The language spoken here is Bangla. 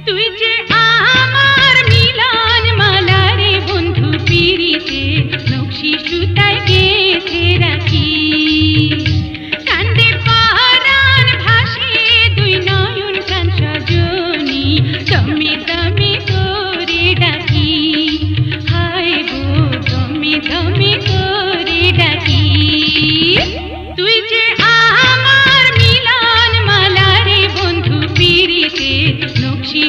তুই যে আমার মিলন মালা রে বন্ধু পিরিতে নকশি সুতায় গেঁথে রাখি কান্দে পরাণ ভাসে দুই নয়ন প্রাণ সজনী দমে দমে করে ডাকি হায় গো দমে দমে করে ডাকি তুই যে আমার মিলন মালা রে বন্ধু পিরিতে নকশি